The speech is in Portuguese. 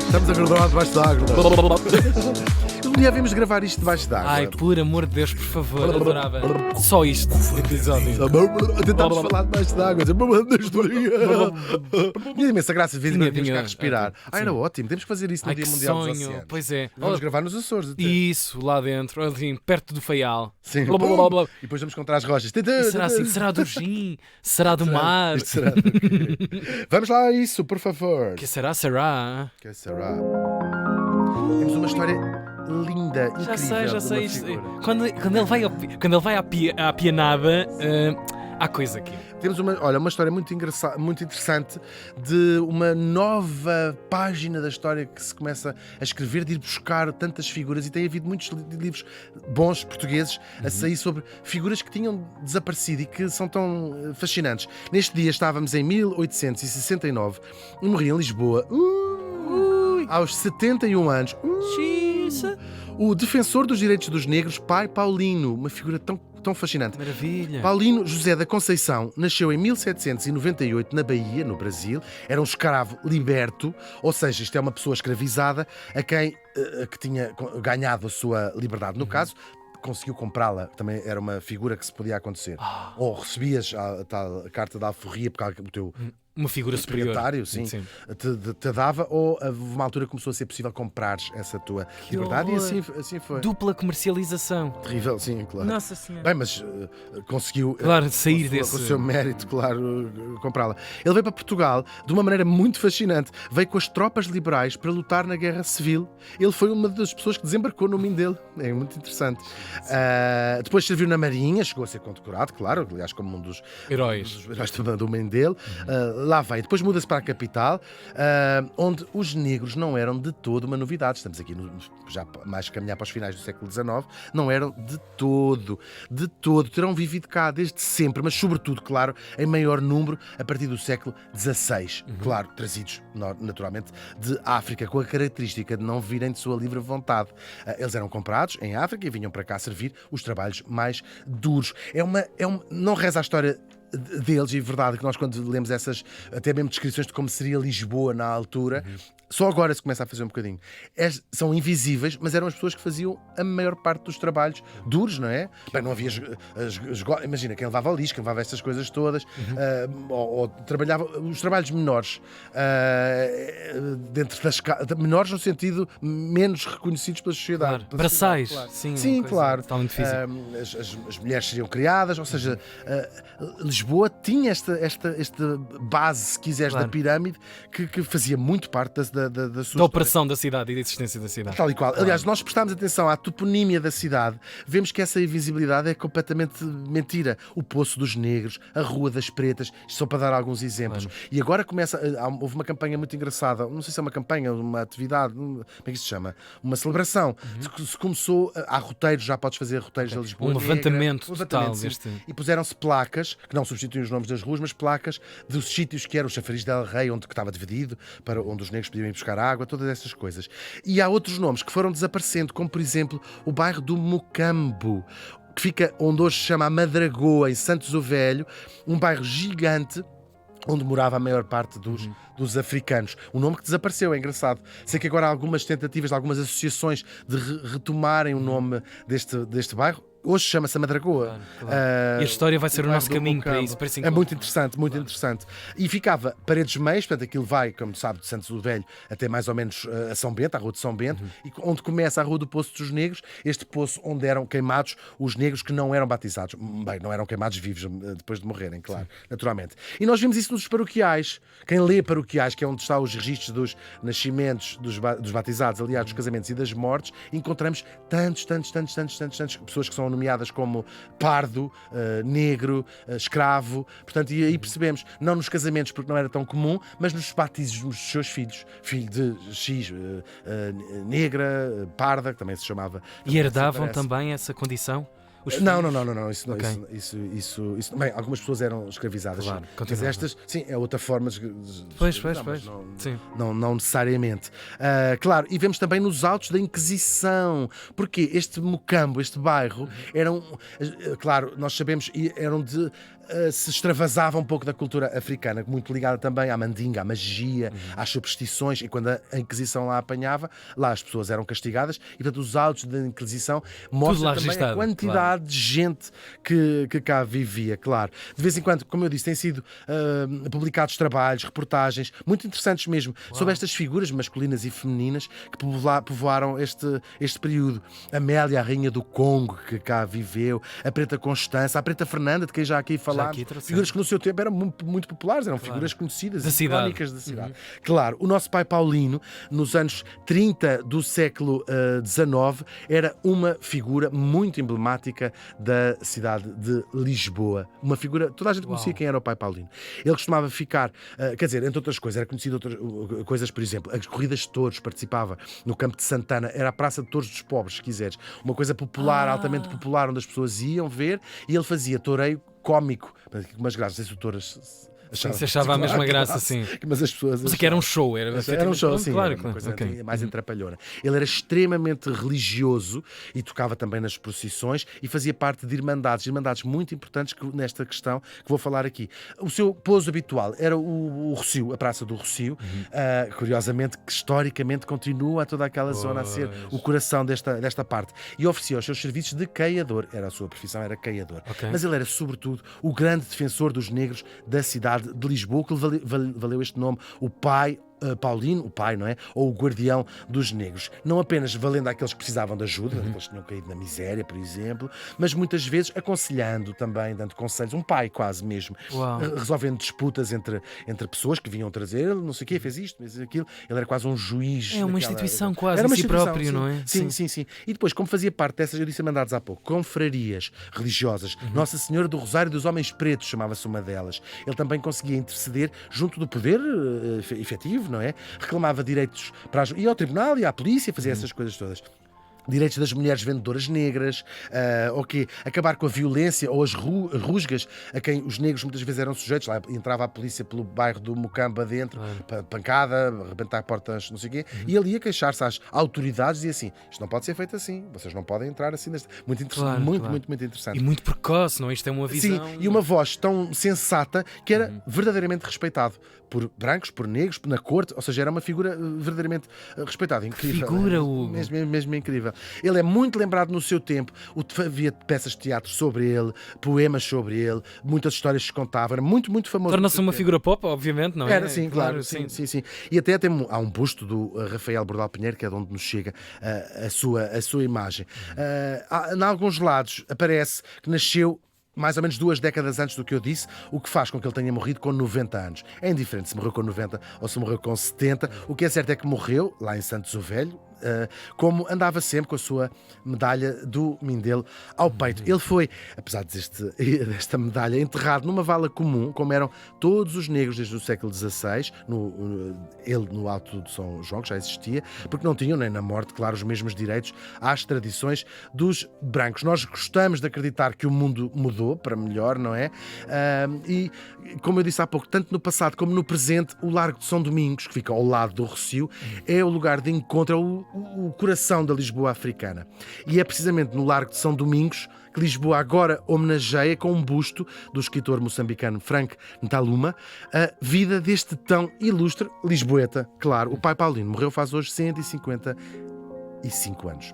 Estamos a gravar debaixo da água. Um dia vimos gravar isto debaixo da água. Ai, por amor de Deus, por favor, adorava. Só isto, episódio. Tentámos falar debaixo da água. Tinha imensa graça, de vez em quando tínhamos que respirar. Era ótimo, temos que fazer isso no Ai, Dia que Mundial dos sonho. Oceanos. Pois é. Vamos gravar nos Açores. até. Isso, lá dentro, assim, perto do Faial. Sim. Blá, blá, blá, blá. E depois vamos contra as rochas. E será assim? Será do Gin? Será do mar? Isto será do quê? Vamos lá a isso, por favor. Que será? Será? Que será? Temos uma história linda, incrível. Já de sei. uma Isto, figura. quando ele vai à pianada, há coisa aqui. Temos uma história muito interessante de uma nova página da história que se começa a escrever, de ir buscar tantas figuras, e tem havido muitos livros bons portugueses a sair sobre figuras que tinham desaparecido e que são tão fascinantes. Neste dia estávamos em 1869 e morri em Lisboa, aos 71 anos. O defensor dos direitos dos negros, Pai Paulino, uma figura tão fascinante. Maravilha. Paulino José da Conceição nasceu em 1798 na Bahia, no Brasil. Era um escravo liberto, ou seja, isto é uma pessoa escravizada que tinha ganhado a sua liberdade. No caso, conseguiu comprá-la, também era uma figura que se podia acontecer. Ou recebias a tal carta de alforria porque o teu Uma figura superior. proprietário te dava, ou houve uma altura que começou a ser possível comprares essa tua liberdade, horror. e assim foi. Dupla comercialização. Terrível, sim, claro. Nossa Senhora. Bem, mas conseguiu, Claro, sair com o desse... seu mérito, claro, comprá-la. Ele veio para Portugal de uma maneira muito fascinante. Veio com as tropas liberais para lutar na Guerra Civil. Ele foi uma das pessoas que desembarcou no Mindelo. É muito interessante. Depois serviu na Marinha, chegou a ser condecorado, claro, aliás, como um dos Heróis. heróis do Mindelo. Lá vai. Depois muda-se para a capital, onde os negros não eram de todo uma novidade. Estamos aqui já mais a caminhar para os finais do século XIX. Não eram de todo. Terão vivido cá desde sempre, mas sobretudo, claro, em maior número a partir do século XVI. Claro, trazidos naturalmente de África, com a característica de não virem de sua livre vontade. Eles eram comprados em África e vinham para cá servir os trabalhos mais duros. Não reza a história deles, e é verdade que nós, quando lemos essas até mesmo descrições de como seria Lisboa na altura, só agora se começa a fazer um bocadinho. São invisíveis, mas eram as pessoas que faziam a maior parte dos trabalhos duros, não é? Bem, não havia imagina, quem levava o lixo, quem levava estas coisas todas, ou trabalhava os trabalhos menores, dentro das menores no sentido menos reconhecidos pela sociedade. Claro. Braçais. Claro. Sim, Sim, claro. Totalmente físico. As mulheres seriam criadas, ou seja, Lisboa tinha esta base, se quiseres, Claro. da pirâmide, que fazia muito parte da sua Da história. operação da cidade e da existência da cidade. Tal e qual. Aliás, nós prestarmos atenção à toponímia da cidade, vemos que essa invisibilidade é completamente mentira. O Poço dos Negros, a Rua das Pretas, isto só para dar alguns exemplos. E agora houve uma campanha muito engraçada, não sei se é uma campanha, uma atividade, como é que se chama? Uma celebração. Se começou, há roteiros, já podes fazer roteiros de Lisboa Um Negra, levantamento total sim. deste... E puseram-se placas, que não substituem os nomes das ruas, mas placas dos sítios que eram o Chafariz del Rei, onde estava dividido, para onde os negros podiam ir buscar água, todas essas coisas. E há outros nomes que foram desaparecendo, como por exemplo o bairro do Mocambo, que fica onde hoje se chama a Madragoa, em Santos o Velho, um bairro gigante onde morava a maior parte dos africanos. Um nome que desapareceu, é engraçado. Sei que agora há algumas tentativas de algumas associações de retomarem o nome deste bairro. Hoje chama-se a Madragoa. Claro. E a história vai ser o nosso caminho para isso. Para É muito interessante, muito interessante. E ficava Paredes Meias, portanto aquilo vai, como sabe, de Santos do Velho até mais ou menos a São Bento, a Rua de São Bento, e onde começa a Rua do Poço dos Negros, este poço onde eram queimados os negros que não eram batizados. Bem, não eram queimados vivos depois de morrerem, claro, naturalmente. E nós vimos isso nos paroquiais. Quem lê paroquiais, que é onde estão os registros dos nascimentos, dos batizados, aliás, dos casamentos e das mortes, encontramos tantas pessoas que são nomeadas como pardo, negro, escravo. Portanto, e aí percebemos, não nos casamentos porque não era tão comum, mas nos batismos dos seus filhos. Filho de X, negra, parda, que também se chamava. E herdavam também essa condição? Não. Isso, Okay. isso. Bem, algumas pessoas eram escravizadas. Claro, mas estas, sim, é outra forma de Pois. Sim. Não necessariamente. Claro, e vemos também nos autos da Inquisição, porque este Mocambo, este bairro, eram, claro, nós sabemos, eram de se extravasava um pouco da cultura africana, muito ligada também à mandinga, à magia, às superstições, e quando a Inquisição lá apanhava, lá as pessoas eram castigadas, e portanto os autos da Inquisição mostram lá também a registado, quantidade de gente que cá vivia, claro. De vez em quando, como eu disse, têm sido publicados trabalhos, reportagens, muito interessantes mesmo, sobre estas figuras masculinas e femininas que povoaram este período. Amélia, a rainha do Congo, que cá viveu, a Preta Constança, a Preta Fernanda, de quem já aqui falámos, aqui trouxemos. figuras que no seu tempo eram muito populares, eram figuras conhecidas, Da cidade. icónicas da cidade. Claro, o nosso pai Paulino, nos anos 30 do século XIX, era uma figura muito emblemática da cidade de Lisboa. Uma figura, toda a gente conhecia quem era o pai Paulino. Ele costumava ficar, quer dizer, entre outras coisas, era conhecido outras coisas, por exemplo, as corridas de touros, participava no campo de Santana, era a Praça de Touros dos Pobres, se quiseres, uma coisa popular, altamente popular, onde as pessoas iam ver, e ele fazia toureio cómico, umas graças, não sei se o touro Se achava a mesma graça, sim. Mas as pessoas Mas aqui era um show, era um show, assim, claro, uma coisa ok. mais entrapalhona. Ele era extremamente religioso e tocava também nas procissões e fazia parte de irmandades muito importantes nesta questão que vou falar aqui. O seu pouso habitual era o Rossio, a Praça do Rossio, curiosamente, que historicamente continua toda aquela zona a ser o coração desta parte. E oferecia os seus serviços de caiador, era a sua profissão, era caiador. Ok. Mas ele era, sobretudo, o grande defensor dos negros da cidade de Lisboa, que lhe valeu este nome, o pai Paulino, o pai, não é? Ou o guardião dos negros. Não apenas valendo àqueles que precisavam de ajuda, aqueles que tinham caído na miséria, por exemplo, mas muitas vezes aconselhando também, dando conselhos, um pai quase mesmo, resolvendo disputas entre pessoas que vinham trazer, não sei o quê, fez isto, fez aquilo. Ele era quase um juiz. É uma instituição quase era uma em si instituição, próprio, sim. não é? Sim. E depois, como fazia parte dessas, eu disse mandados há pouco, confrarias religiosas, Nossa Senhora do Rosário dos Homens Pretos, chamava-se uma delas. Ele também conseguia interceder junto do poder efetivo, não é? Reclamava direitos ia ao tribunal, ia à polícia, fazia essas coisas todas. Direitos das mulheres vendedoras negras, acabar com a violência ou as rusgas a quem os negros muitas vezes eram sujeitos. Lá entrava a polícia pelo bairro do Mocamba dentro, pancada, arrebentar portas, não sei o quê, e ele ia queixar-se às autoridades e dizia assim: isto não pode ser feito assim, vocês não podem entrar assim. Muito interessante, muito interessante. E muito precoce, não é? Isto é uma visão. Sim, e uma voz tão sensata que era verdadeiramente respeitado por brancos, por negros, na corte, ou seja, era uma figura verdadeiramente respeitada. Incrível. Figura, Hugo. Mesmo incrível. Ele é muito lembrado no seu tempo. Havia peças de teatro sobre ele, poemas sobre ele, muitas histórias que se contavam. Era muito famoso. Torna-se uma figura pop, obviamente, não é? Era, sim, claro. Sim. E até há um busto do Rafael Bordal Pinheiro, que é de onde nos chega a sua imagem. Em alguns lados aparece que nasceu mais ou menos 2 décadas antes do que eu disse, o que faz com que ele tenha morrido com 90 anos. É indiferente se morreu com 90 ou se morreu com 70. O que é certo é que morreu, lá em Santos o Velho, como andava sempre com a sua medalha do Mindelo ao peito. Ele foi, apesar desta medalha, enterrado numa vala comum, como eram todos os negros desde o século XVI, ele no Alto de São João, que já existia, porque não tinham nem na morte, claro, os mesmos direitos às tradições dos brancos. Nós gostamos de acreditar que o mundo mudou para melhor, não é? E, como eu disse há pouco, tanto no passado como no presente, o Largo de São Domingos, que fica ao lado do Rossio, é o lugar de encontro, é o coração da Lisboa africana. E é precisamente no Largo de São Domingos que Lisboa agora homenageia com um busto do escritor moçambicano Frank Ntaluma a vida deste tão ilustre lisboeta. Claro, o pai Paulino morreu faz hoje 155 anos.